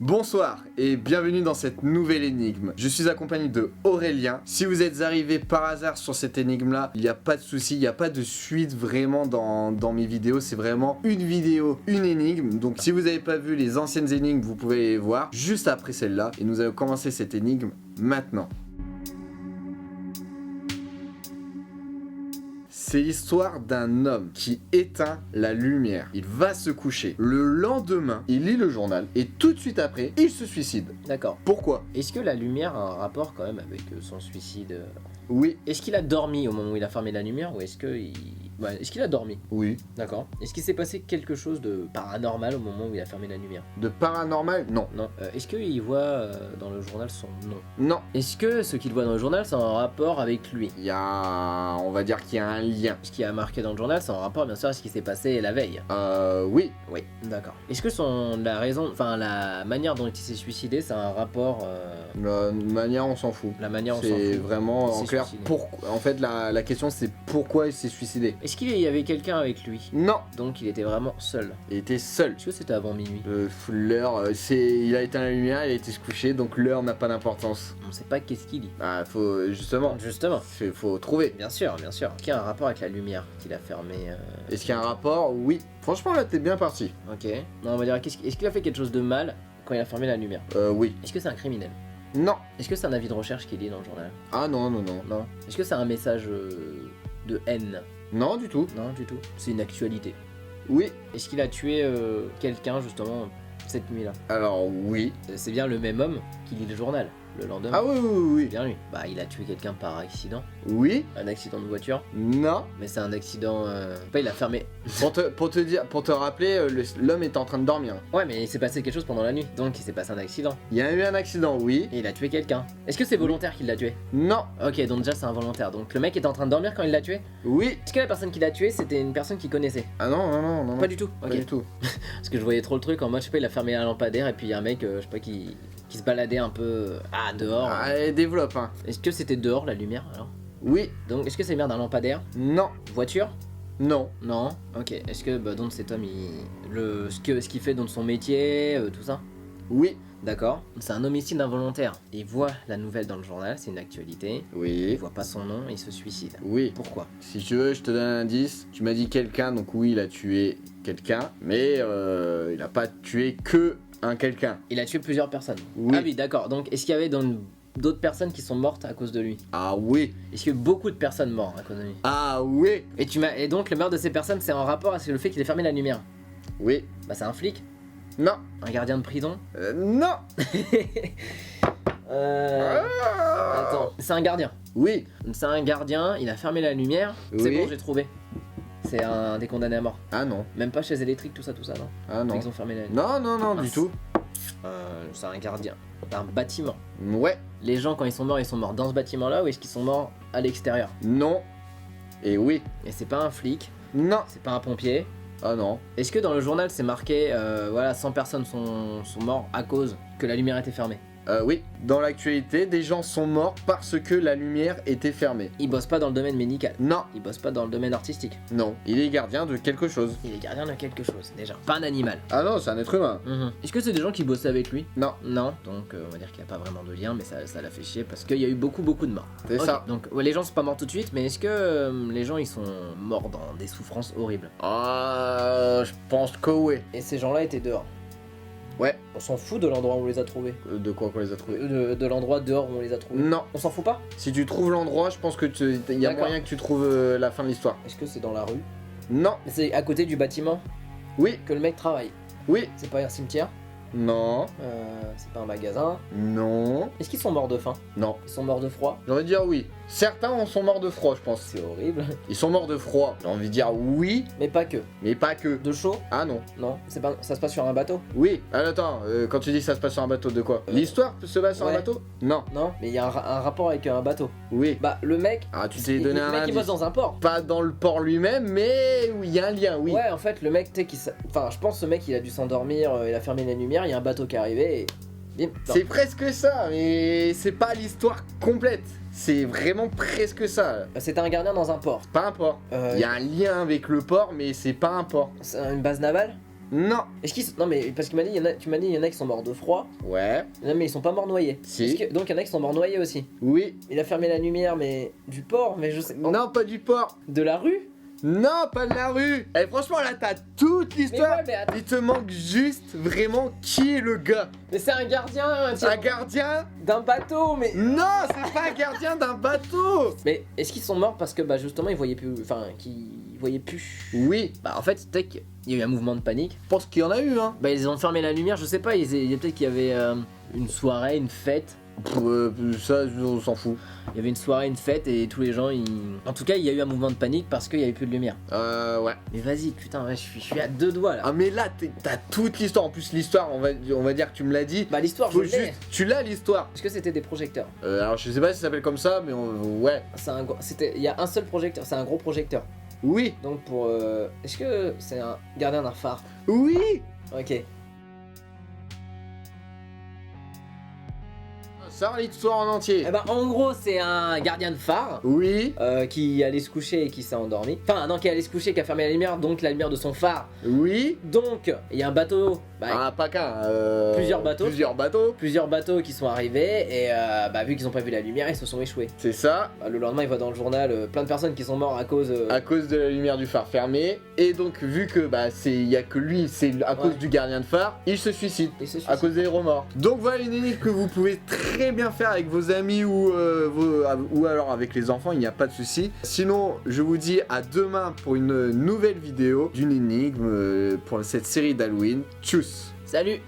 Bonsoir et bienvenue dans cette nouvelle énigme. Je suis accompagné de Aurélien. Si vous êtes arrivé par hasard sur cette énigme là, il n'y a pas de souci, il n'y a pas de suite vraiment dans mes vidéos. C'est vraiment une vidéo, une énigme. Donc si vous n'avez pas vu les anciennes énigmes, vous pouvez les voir juste après celle-là. Et nous allons commencer cette énigme maintenant. C'est l'histoire d'un homme qui éteint la lumière. Il va se coucher. Le lendemain, il lit le journal et tout de suite après, il se suicide. D'accord. Pourquoi? Est-ce que la lumière a un rapport quand même avec son suicide? Oui. Est-ce qu'il a dormi au moment où il a fermé la lumière ou est-ce qu'il a dormi? Oui. D'accord. Est-ce qu'il s'est passé quelque chose de paranormal au moment où il a fermé la lumière? De paranormal? Non. Non. Est-ce qu'il voit dans le journal son nom? Non. Est-ce que ce qu'il voit dans le journal, c'est en rapport avec lui? Il y a... On va dire qu'il y a un lien. Ce qui a marqué dans le journal, c'est en rapport bien sûr à ce qui s'est passé la veille. Oui. Oui, d'accord. Est-ce que la manière dont il s'est suicidé, c'est un rapport... La manière, on s'en fout. La manière, on s'en fout. C'est vraiment, Il en s'est clair, suicidé. pourquoi. En fait, la question, c'est pourquoi il s'est suicidé. Est-ce qu'il y avait quelqu'un avec lui? Non. Donc il était vraiment seul. Il était seul. Est-ce que c'était avant minuit? L'heure, il a éteint la lumière, il a été se coucher, donc l'heure n'a pas d'importance. On sait pas qu'est-ce qu'il dit. Bah, faut, justement, Justement. faut trouver. Bien sûr, bien sûr. Est-ce qu'il y a un rapport avec la lumière qu'il a fermé Est-ce qu'il y a un rapport? Oui. Franchement, là, t'es bien parti. Ok. Non, on va dire, est-ce qu'il a fait quelque chose de mal quand il a fermé la lumière? Oui. Est-ce que c'est un criminel? Non. Est-ce que c'est un avis de recherche qu'il lit dans le journal? Ah non, non, non. Non. Est-ce que c'est un message de haine? Non, du tout. Non, du tout. C'est une actualité. Oui. Est-ce qu'il a tué quelqu'un justement cette nuit-là? Alors, oui. C'est bien le même homme qui lit le journal le lendemain? Ah oui, oui, C'est bien lui. Bah, il a tué quelqu'un par accident. oui. Un accident de voiture. Non. Mais c'est un accident. Pas, il a fermé. Pour te rappeler, l'homme est en train de dormir. Ouais, mais il s'est passé quelque chose pendant la nuit. Donc il s'est passé un accident. Il y a eu un accident, oui. Et il a tué quelqu'un. Est-ce que c'est volontaire qu'il l'a tué? Non. Ok, donc déjà c'est involontaire. Donc le mec était en train de dormir quand il l'a tué? Oui. Est-ce que la personne qui l'a tué c'était une personne qu'il connaissait? Ah non, non, non, non. Pas du tout. Pas Ok. du tout. Parce que je voyais trop le truc en mode, je sais pas, il a fermé un lampadaire et puis il y a un mec, je sais pas, qui se baladait un peu dehors. Allez, développe, hein. Est-ce que c'était dehors la lumière alors? Oui. Donc est-ce que c'est le maire d'un lampadaire? Non. Voiture? Non. Non. Ok. Est-ce que donc cet homme, ce qu'il fait dans son métier, tout ça? Oui. D'accord. C'est un homicide involontaire. Il voit la nouvelle dans le journal, c'est une actualité. Il Oui. voit pas son nom et il se suicide. Oui. Pourquoi? Si tu veux, je te donne un indice. Tu m'as dit quelqu'un, donc oui, il a tué quelqu'un. Mais il a pas tué que un quelqu'un. Il a tué plusieurs personnes. Oui. Ah oui, d'accord. Donc est-ce qu'il y avait d'autres personnes qui sont mortes à cause de lui? Ah oui. Est-ce qu'il y a eu beaucoup de personnes mortes à cause de lui? Ah oui. Et donc le meurtre de ces personnes, c'est en rapport avec le fait qu'il ait fermé la lumière? Oui. Bah c'est un flic? Non. Un gardien de prison? Non. Attends, c'est un gardien. Oui. C'est un gardien, il a fermé la lumière. C'est Oui. bon, j'ai trouvé. C'est un des condamnés à mort. Ah non. Même pas chaise électrique, tout ça, non? Ah non. Ils ont fermé la lumière. Non, non, non, du Mince. tout. C'est un gardien d'un bâtiment. Ouais. Les gens, quand ils sont morts dans ce bâtiment-là ou est-ce qu'ils sont morts à l'extérieur? Non. Et oui. Et c'est pas un flic, Non. c'est pas un pompier. Ah non. Est-ce que dans le journal c'est marqué, voilà, 100 personnes sont mortes à cause que la lumière était fermée? Oui. Dans l'actualité, des gens sont morts parce que la lumière était fermée. Il bosse pas dans le domaine médical. Non. Il bosse pas dans le domaine artistique. Non. Il est gardien de quelque chose. Il est gardien de quelque chose, déjà. Pas un animal. Ah non, c'est un être humain. Est-ce que c'est des gens qui bossaient avec lui? Non. Non. Donc on va dire qu'il n'y a pas vraiment de lien, mais ça l'a fait chier parce qu'il y a eu beaucoup de morts. C'est Ok, ça. Donc ouais, les gens sont pas morts tout de suite, mais est-ce que les gens ils sont morts dans des souffrances horribles? Ah, je pense que oui. Et ces gens-là étaient dehors? Ouais. On s'en fout de l'endroit où on les a trouvés? De quoi qu'on les a trouvés? De l'endroit dehors où on les a trouvés? Non. On s'en fout pas? Si tu trouves l'endroit, je pense que il y a D'accord. moyen que tu trouves la fin de l'histoire. Est-ce que c'est dans la rue? Non. C'est à côté du bâtiment Oui. que le mec travaille? Oui. C'est pas un cimetière? Non. C'est pas un magasin? Non. Est-ce qu'ils sont morts de faim? Non. Ils sont morts de froid? J'ai envie de dire oui. Certains en sont morts de froid, je pense. C'est horrible. Ils sont morts de froid. J'ai envie de dire oui, Mais pas que. mais pas que. De chaud? Ah non. Non. Ça se passe sur un bateau? Oui. Ah, attends, quand tu dis ça se passe sur un bateau, de quoi? L'histoire se passe sur un ouais. bateau? Non. Non, mais il y a un rapport avec un bateau. Oui. Bah, le mec. Ah, tu t'es donné le un mec il indice. bosse dans un port. Pas dans le port lui-même, mais oui, il y a un lien, oui. Ouais, en fait, le mec, tu sais, enfin, je pense que ce mec, il a dû s'endormir, il a fermé la lumière, il y a un bateau qui est arrivé et. Bim. C'est presque ça, mais c'est pas l'histoire complète. C'est vraiment presque ça. C'était un gardien dans un port. Pas un port. Il y a un lien avec le port, mais c'est pas un port. C'est une base navale? Non. Est-ce qu'ils sont... Non mais parce qu'il m'a dit, tu m'as dit, il y en a qui sont morts de froid. Ouais. Non mais ils sont pas morts noyés. Si. Donc il y en a qui sont morts noyés aussi. Oui. Il a fermé la lumière, mais du port, mais je sais. Non, pas du port. De la rue. Non, pas de la rue. Et franchement, là, t'as toute l'histoire. Mais ouais, mais attends. Il te manque juste vraiment qui est le gars. Mais c'est un gardien, Un gardien? d'un bateau, mais. Non, c'est pas un gardien d'un bateau. Mais est-ce qu'ils sont morts parce que bah justement ils voyaient plus, enfin qu'ils voyaient plus. Oui. Bah en fait peut-être qu'il y a eu un mouvement de panique. Je pense qu'il y en a eu, hein. Bah ils ont fermé la lumière, je sais pas, peut-être qu'il y avait une soirée, une fête. Ça, on s'en fout. Il y avait une soirée, une fête et tous les gens ils. En tout cas il y a eu un mouvement de panique parce qu'il y avait plus de lumière. Ouais. Mais vas-y putain, ouais, je suis à deux doigts là. Ah, mais là, t'as toute l'histoire. En plus, l'histoire, on va dire que tu me l'as dit. Bah l'histoire je Faut l'ai. juste. Tu l'as l'histoire. Est-ce que c'était des projecteurs? Alors, je sais pas si ça s'appelle comme ça, mais ouais. Il y a un seul projecteur, c'est un gros projecteur. Oui. Donc pour. Est-ce que c'est un gardien d'un phare? Oui. Ok. Ça, l'histoire en entier. Eh ben en gros c'est un gardien de phare. Oui. Qui allait se coucher et qui s'est endormi. Enfin, non, qui allait se coucher, qui a fermé la lumière, donc la lumière de son phare. Oui. Donc, il y a un bateau. Ah, pas qu'un. Plusieurs bateaux. Plusieurs bateaux. Qui sont arrivés et vu qu'ils ont pas vu la lumière, ils se sont échoués. C'est ça. Le lendemain, il voit dans le journal plein de personnes qui sont mortes à cause. À cause de la lumière du phare fermée. Et donc, vu que il y a que lui, c'est à cause du gardien de phare, il se suicide. À cause des remords. Donc voilà une énigme que vous pouvez très bien faire avec vos amis ou alors avec les enfants, il n'y a pas de souci. Sinon, je vous dis à demain pour une nouvelle vidéo d'une énigme pour cette série d'Halloween. Tchuss. Salut!